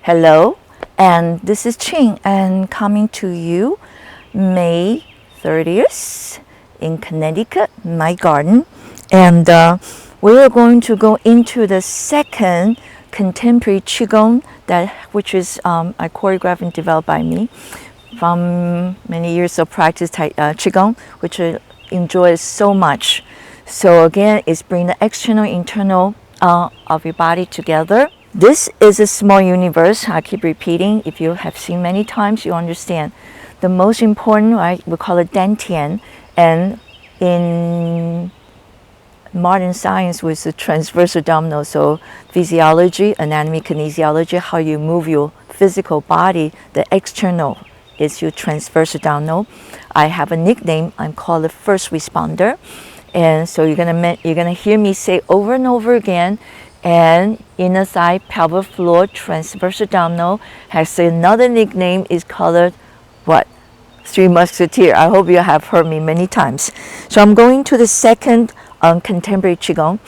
Hello, and this is Ching, and coming to you May 30th in Connecticut, my garden. And we are going to go into the second contemporary Qigong, which is I choreographed and developed by me from many years of practice Qigong, which I enjoy so much. So again, it's bring the external, internal of your body together. This is a small universe. I keep repeating. If you have seen many times, you understand. The most important, right, we call it TIAN, and in modern science with the transverse abdominal, so physiology, anatomy, kinesiology, how you move your physical body, the external is your transverse abdominal. I have a nickname. I'm called the first responder, and so you're gonna hear me say over and over again. And inner thigh, pelvic floor, transverse abdominal has another nickname. Is called what? Three Musketeers. I hope you have heard me many times. So I'm going to the second contemporary Qigong.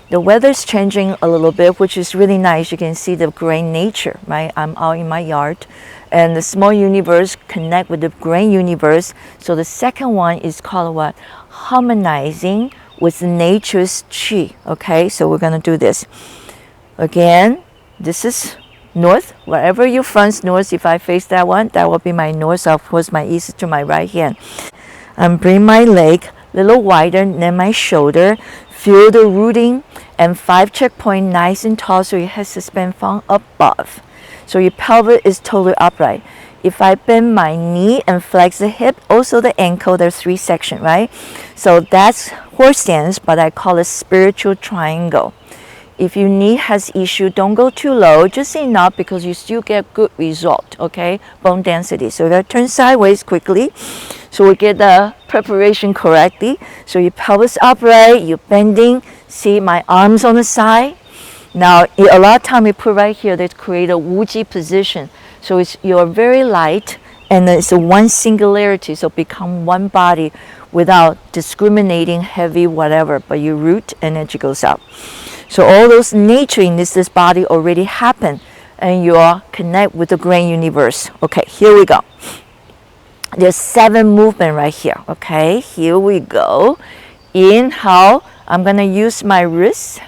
The weather's changing a little bit, which is really nice. You can see the gray nature, right? I'm out in my yard, and the small universe connect with the gray universe. So the second one is called what? Harmonizing with nature's Qi. Okay, so we're gonna do this. Again, this is north. Wherever you front north, if I face that one, that will be my north. Of course, my east to my right hand. And bring my leg a little wider than my shoulder. Feel the rooting and 5 checkpoint nice and tall, so your head suspend from above. So your pelvis is totally upright. If I bend my knee and flex the hip, also the ankle, there's 3 sections, right? So that's horse stance, but I call it spiritual triangle. If your knee has issue, don't go too low, just enough because you still get good result, okay? Bone density. So that turn sideways quickly, so we get the preparation correctly. So your pelvis upright, you're bending. See my arms on the side. Now, a lot of time we put right here, they create a wuji position. So you're very light, and it's a one singularity, so become one body without discriminating heavy whatever, but your root energy goes up. So all those nature in this body already happen, and you are connect with the grand universe. Okay, here we go. There's 7 movement right here. Okay, here we go. Inhale, I'm gonna use my wrist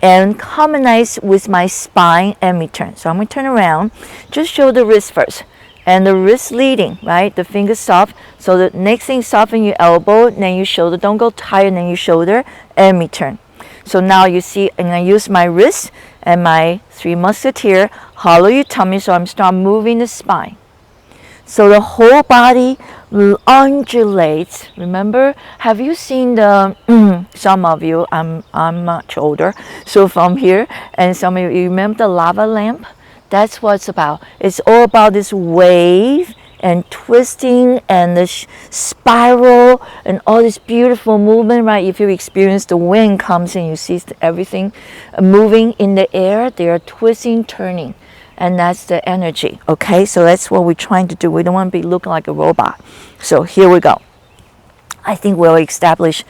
and harmonize with my spine and return. So I'm going to turn around, just show the wrist first, and the wrist leading, right? The fingers soft. So the next thing, soften your elbow, then your shoulder. Don't go higher than your shoulder, and return. So now you see, I'm going to use my wrist and my 3 musketeer, hollow your tummy, so I'm start moving the spine. So the whole body undulates. Remember, have you seen the, some of you, I'm much older, so from here, and some of you remember the lava lamp? That's what it's about. It's all about this wave and twisting and the spiral and all this beautiful movement, right? If you experience the wind comes and you see everything moving in the air, they are twisting, turning. And that's the energy, okay? So that's what we're trying to do. We don't want to be looking like a robot. So here we go. I think we'll establish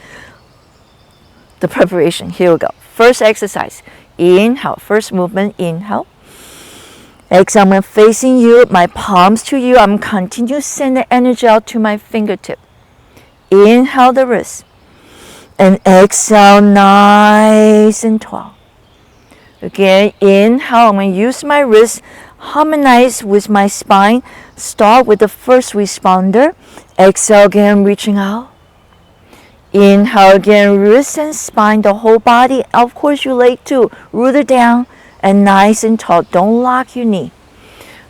the preparation. Here we go. First exercise. Inhale. First movement. Inhale. Exhale. I'm facing you. My palms to you. I'm continue to send the energy out to my fingertip. Inhale the wrist. And exhale nice and tall. Again, inhale, I'm going to use my wrist, harmonize with my spine. Start with the first responder. Exhale again, reaching out. Inhale again, wrist and spine, the whole body. Of course, your leg too. Root it down and nice and tall. Don't lock your knee.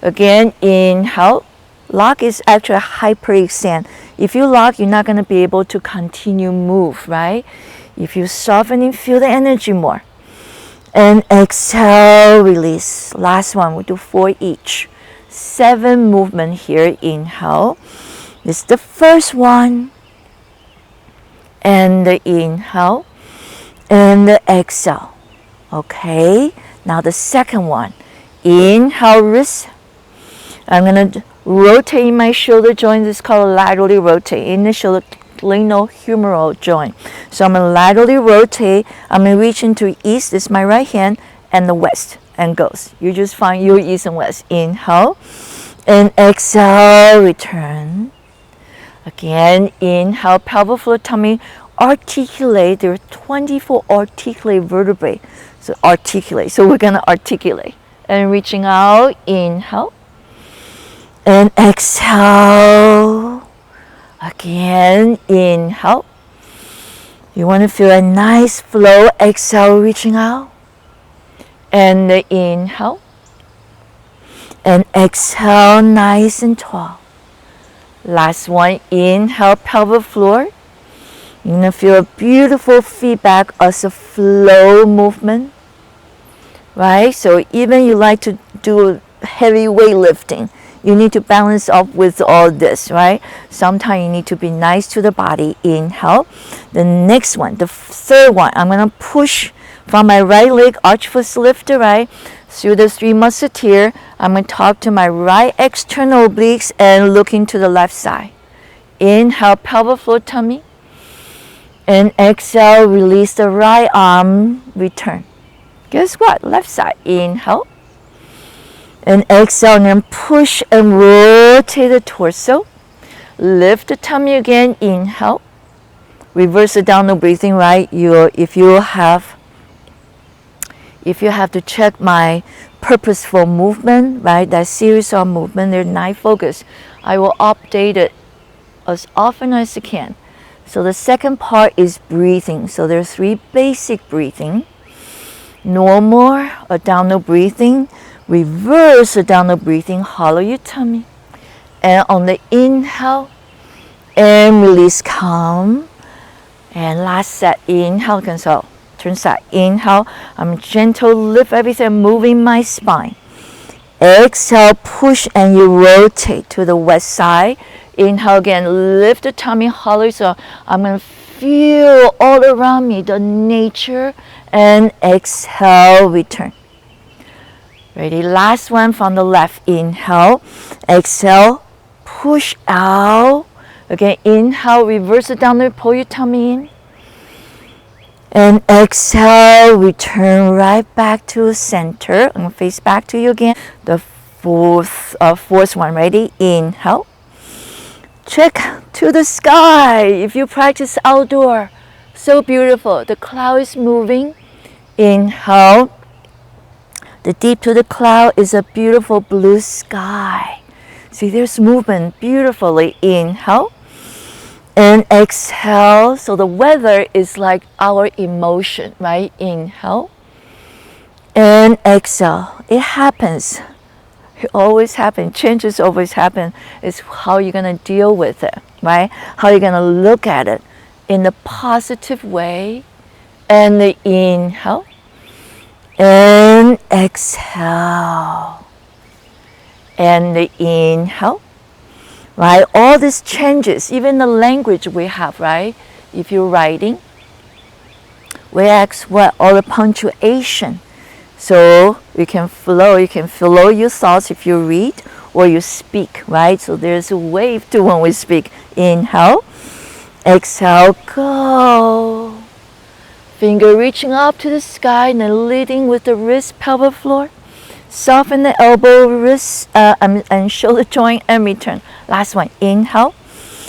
Again, inhale. Lock is actually a hyperextend. If you lock, you're not going to be able to continue move, right? If you soften and feel the energy more. And exhale, release. Last one, we do 4 each. 7 movement here. Inhale. This is the first one. And the inhale. And the exhale. Okay. Now the second one. Inhale, wrist. I'm going to rotate my shoulder joint. This is called laterally rotate. In the shoulder glenohumeral joint. So I'm going to laterally rotate. I'm going to reach into east. This is my right hand. And the west. and goes. You just find your east and west. Inhale and exhale, return. Again, inhale, pelvic floor, tummy, articulate. There are 24 articulate vertebrae. So articulate. So we're going to articulate. And reaching out, inhale. And exhale. Again, inhale. You want to feel a nice flow. Exhale, reaching out. And the inhale. And exhale, nice and tall. Last one, inhale, pelvic floor. You're going to feel a beautiful feedback as a flow movement. Right? So even you like to do heavy weightlifting, you need to balance up with all this, right? Sometimes you need to be nice to the body. Inhale. The next one, the third one, I'm going to push from my right leg, arch foot lift to right, through the 3 musketeers. I'm going to talk to my right external obliques and looking to the left side. Inhale, pelvic floor, tummy. And exhale, release the right arm, return. Guess what? Left side. Inhale. And exhale, and then push and rotate the torso. Lift the tummy again. Inhale. Reverse the downward breathing, right? If you have to check my purposeful movement, right? That series of movement, they're 9 focus. I will update it as often as I can. So the second part is breathing. So there are 3 basic breathing. Normal, a downward breathing. Reverse the downward breathing, hollow your tummy. And on the inhale, and release, calm. And last set, inhale, cancel. Turn side, inhale. I'm gentle, lift everything, moving my spine. Exhale, push, and you rotate to the west side. Inhale again, lift the tummy, hollow. So I'm going to feel all around me the nature. And exhale, return. Ready? Last one from the left. Inhale, exhale, push out. Again, inhale, reverse it down there, pull your tummy in. And exhale, return right back to center. I'm going to face back to you again. The fourth one. Ready? Inhale. Check to the sky. If you practice outdoor, so beautiful. The cloud is moving. Inhale. The deep to the cloud is a beautiful blue sky. See, there's movement beautifully. Inhale. And exhale. So the weather is like our emotion, right? Inhale. And exhale. It happens. It always happens. Changes always happen. It's how you're going to deal with it, right? How you're going to look at it in a positive way. And the inhale. And exhale. And the inhale. Right? All these changes, even the language we have, right? If you're writing, we ask what? All the punctuation. So you can flow your thoughts if you read or you speak, right? So there's a wave to when we speak. Inhale, exhale, go. Finger reaching up to the sky and then leading with the wrist, pelvic floor. Soften the elbow, wrist, and shoulder joint and return. Last one, inhale.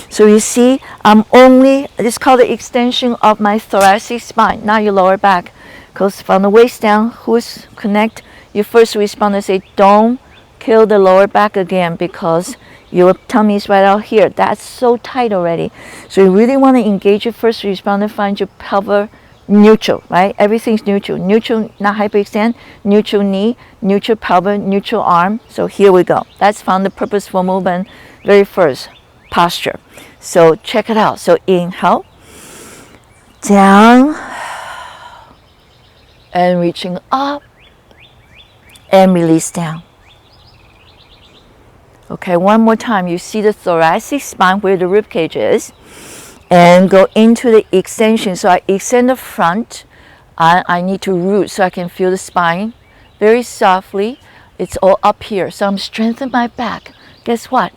So you see, this is called the extension of my thoracic spine, not your lower back. Because from the waist down, who's connect, you first respond and say, don't kill the lower back again because your tummy is right out here. That's so tight already. So you really want to engage your first responder, find your pelvic neutral, right? Everything's neutral. Neutral, not hyperextend. Neutral knee, neutral pelvic, neutral arm. So here we go. That's from the purposeful movement, very first posture. So check it out. So inhale, down, and reaching up, and release down. Okay, one more time. You see the thoracic spine where the rib cage is. And go into the extension. So I extend the front. I need to root so I can feel the spine very softly. It's all up here. So I'm strengthening my back. Guess what?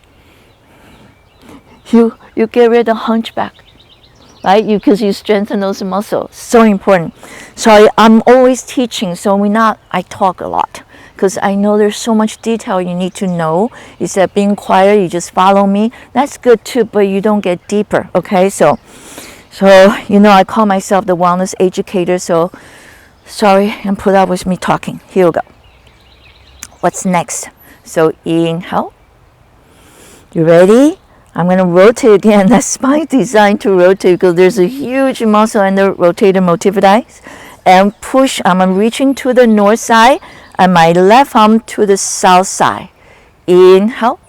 You get rid of the hunchback. right? Because you strengthen those muscles. So important. So I'm always teaching, so I talk a lot. Because I know there's so much detail you need to know. Instead of being quiet, you just follow me. That's good too, but you don't get deeper, okay? So I call myself the wellness educator, so sorry, and put up with me talking. Here we go. What's next? So inhale. You ready? I'm going to rotate again. That's spine designed to rotate because there's a huge muscle in the rotator multifida. And push. I'm reaching to the north side and my left arm to the south side. Inhale.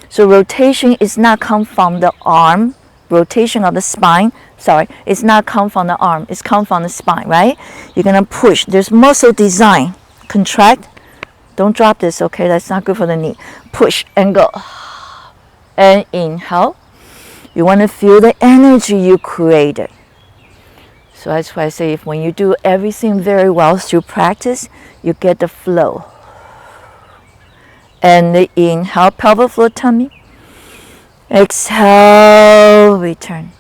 So rotation is not come from the arm. Rotation of the spine. Sorry, it's not come from the arm. It's come from the spine, right? You're going to push. There's muscle design. Contract. Don't drop this, okay? That's not good for the knee. Push and go. And inhale. You want to feel the energy you created. So that's why I say when you do everything very well through practice, you get the flow. And the inhale, pelvic floor, tummy. Exhale, return.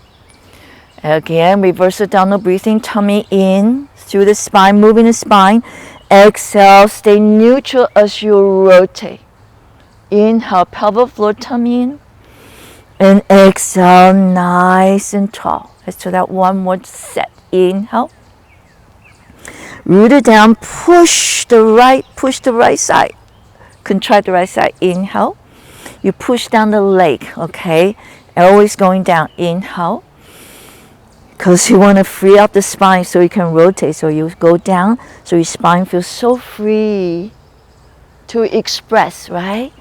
Again, reverse the downward breathing, tummy in, through the spine, moving the spine. Exhale, stay neutral as you rotate. Inhale, pelvic floor, tummy in. And exhale, nice and tall. Let's do that one more set. Inhale. Root it down, push the right side. Contract the right side. Inhale. You push down the leg, okay? Always going down. Inhale. Because you want to free up the spine so you can rotate. So you go down so your spine feels so free to express, right?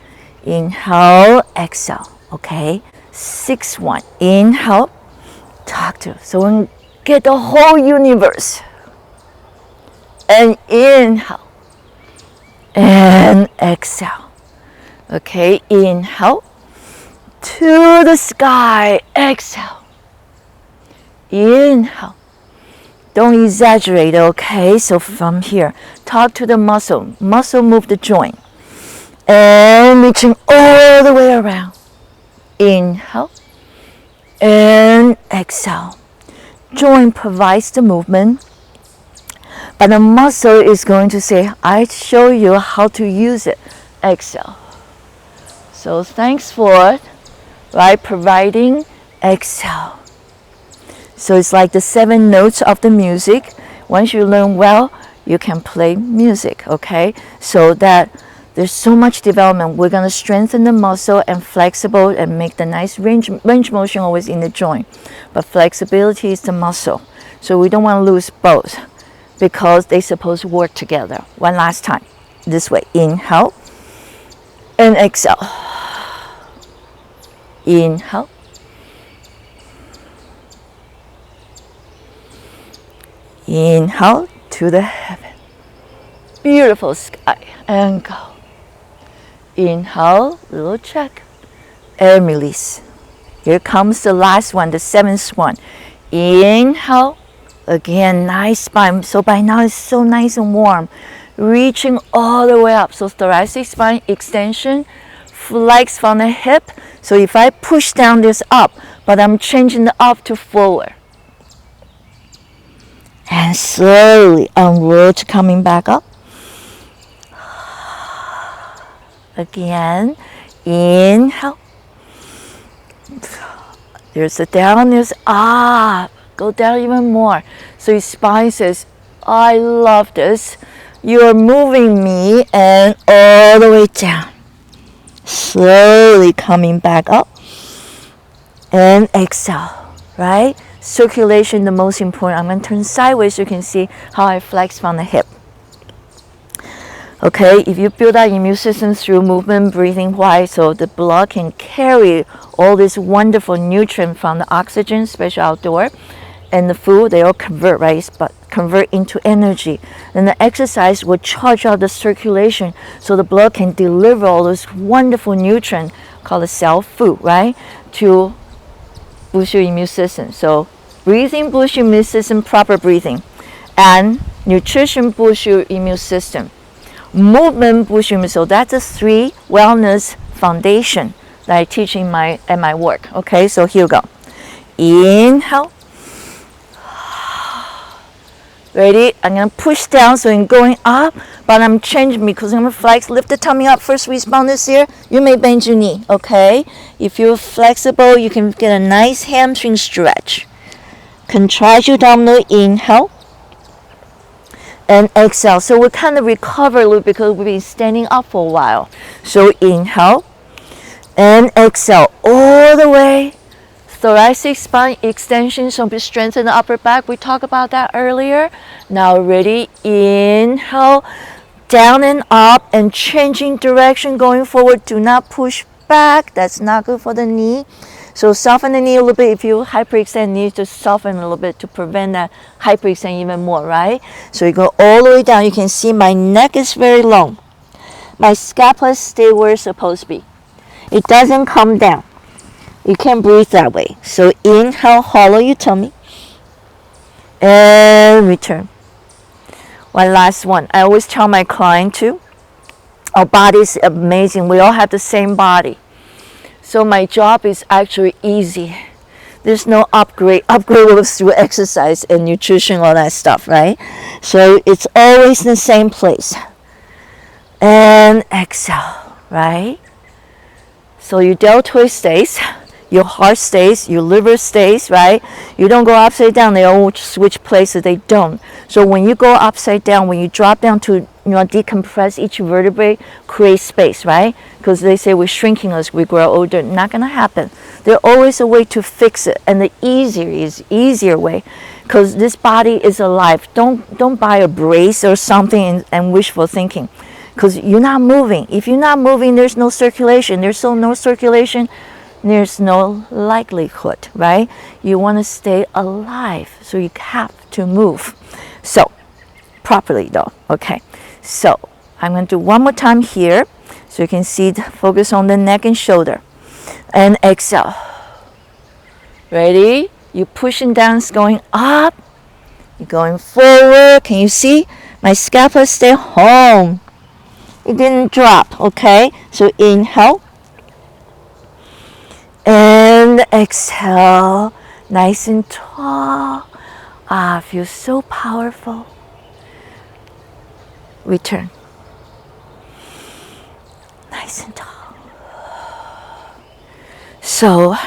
Inhale, exhale, okay? 6-1. Inhale, talk to. So we get the whole universe. And inhale. And exhale. Okay, inhale. To the sky, exhale. Inhale. Don't exaggerate, okay? So from here, talk to the muscle. Muscle move the joint. And reaching all the way around. Inhale. And exhale. Joint provides the movement. But the muscle is going to say, I show you how to use it. Exhale. So thanks for, right, providing. Exhale. So it's like the 7 notes of the music. Once you learn well, you can play music, okay? So that there's so much development. We're going to strengthen the muscle and flexible and make the nice range motion always in the joint. But flexibility is the muscle. So we don't want to lose both because they're supposed to work together. One last time. This way. Inhale and exhale. Inhale. Inhale to the heaven. Beautiful sky. And go. Inhale, little check. And release. Here comes the last one, the 7th one. Inhale. Again, nice spine. So by now it's so nice and warm. Reaching all the way up. So thoracic spine extension. Flex from the hip. So if I push down this up, but I'm changing the up to forward. And slowly unroll, coming back up. Again, inhale. There's a down, there's up. Go down even more. So your spine says, I love this. You're moving me, and all the way down. Slowly coming back up. And exhale, right? Circulation, the most important. I'm going to turn sideways so you can see how I flex from the hip. Okay, if you build our immune system through movement, breathing, why? So the blood can carry all this wonderful nutrient from the oxygen, especially outdoor, and the food, they all convert, right? But convert into energy. And the exercise will charge out the circulation so the blood can deliver all those wonderful nutrients called the cell food, right? To boost your immune system. So breathing boosts your immune system, proper breathing. And nutrition boosts your immune system. Movement boosts your immune system. So that's the 3 wellness foundation that I teach in my work. Okay, so here we go. Inhale. Ready? I'm going to push down, so I'm going up, but I'm changing because I'm going to flex. Lift the tummy up. First responders here, you may bend your knee, okay? If you're flexible, you can get a nice hamstring stretch. Contract your abdominal, inhale. And exhale. So we kind of recover a little because we've been standing up for a while. So inhale and exhale all the way. Thoracic spine extension, so we strengthen the upper back. We talked about that earlier. Now ready, inhale, down and up, and changing direction going forward. Do not push back. That's not good for the knee. So soften the knee a little bit. If you hyperextend, knee, just soften a little bit to prevent that hyperextend even more, right? So you go all the way down. You can see my neck is very long. My scapula stay where it's supposed to be. It doesn't come down. You can't breathe that way. So inhale, hollow your tummy. And return. One last one. I always tell my client too, our body is amazing. We all have the same body. So my job is actually easy. There's no upgrade. Upgrade was through exercise and nutrition, all that stuff, right? So it's always in the same place. And exhale, right? So your deltoid stays. Your heart stays, your liver stays, right? You don't go upside down, they all switch places, they don't. So when you go upside down, when you drop down to, decompress each vertebrae, create space, right? Because they say we're shrinking as we grow older. Not gonna happen. There's always a way to fix it, and the easier way, because this body is alive. Don't buy a brace or something and wishful thinking, because you're not moving. If you're not moving, there's no circulation. There's no circulation, there's no likelihood, right? You want to stay alive, so you have to move. So, properly though, okay? So, I'm going to do one more time here, so you can see, focus on the neck and shoulder. And exhale. Ready? You're pushing down, it's going up. You're going forward. Can you see? My scapula stay home. It didn't drop, okay? So, inhale. And exhale, nice and tall. Feels so powerful. Return. Nice and tall. So,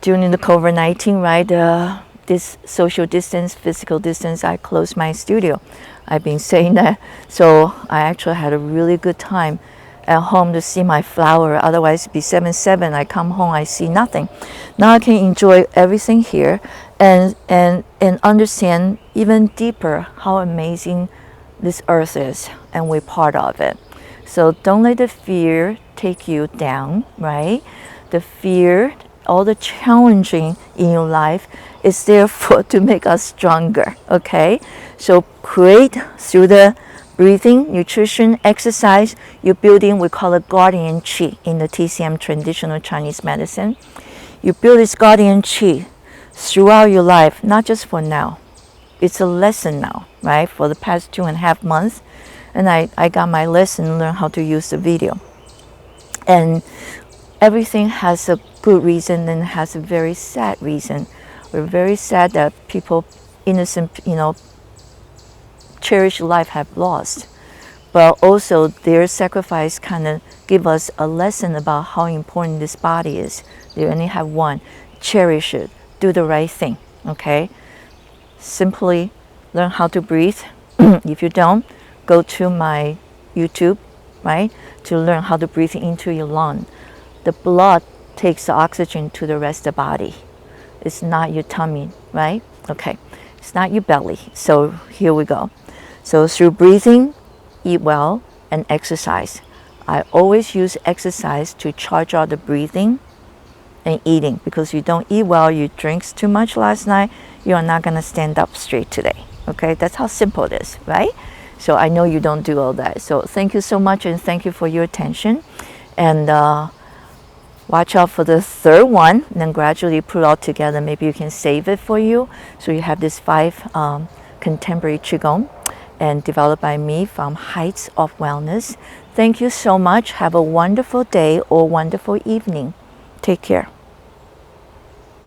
during the COVID-19, right, this social distance, physical distance, I closed my studio. I've been saying that. So, I actually had a really good time at home to see my flower. Otherwise it'd be 7/7. I come home, I see nothing. Now I can enjoy everything here and understand even deeper how amazing this earth is, and we're part of it. So don't let the fear take you down, right? The fear, all the challenging in your life is there to make us stronger, okay? So create through the breathing, nutrition, exercise, you're building, we call it guardian Qi in the TCM traditional Chinese medicine. You build this guardian Qi throughout your life, not just for now. It's a lesson now, right? For the past 2.5 months, and I got my lesson, learn how to use the video. And everything has a good reason and has a very sad reason. We're very sad that people, innocent, cherished life have lost, but also their sacrifice kind of give us a lesson about how important this body is. They only have one. Cherish it. Do the right thing, okay? Simply learn how to breathe. If you don't, go to my YouTube, right, to learn how to breathe into your lung. The blood takes the oxygen to the rest of the body. It's not your tummy, right? Okay, it's not your belly. So here we go. So through breathing, eat well, and exercise. I always use exercise to charge out the breathing and eating, because you don't eat well, you drink too much last night, you are not going to stand up straight today. Okay, that's how simple it is, right? So I know you don't do all that. So thank you so much, and thank you for your attention. And watch out for the third one, and then gradually put it all together. Maybe you can save it for you. So you have this 5 contemporary Qigong, and developed by me from Heights of Wellness. Thank you so much. Have a wonderful day or wonderful evening. Take care.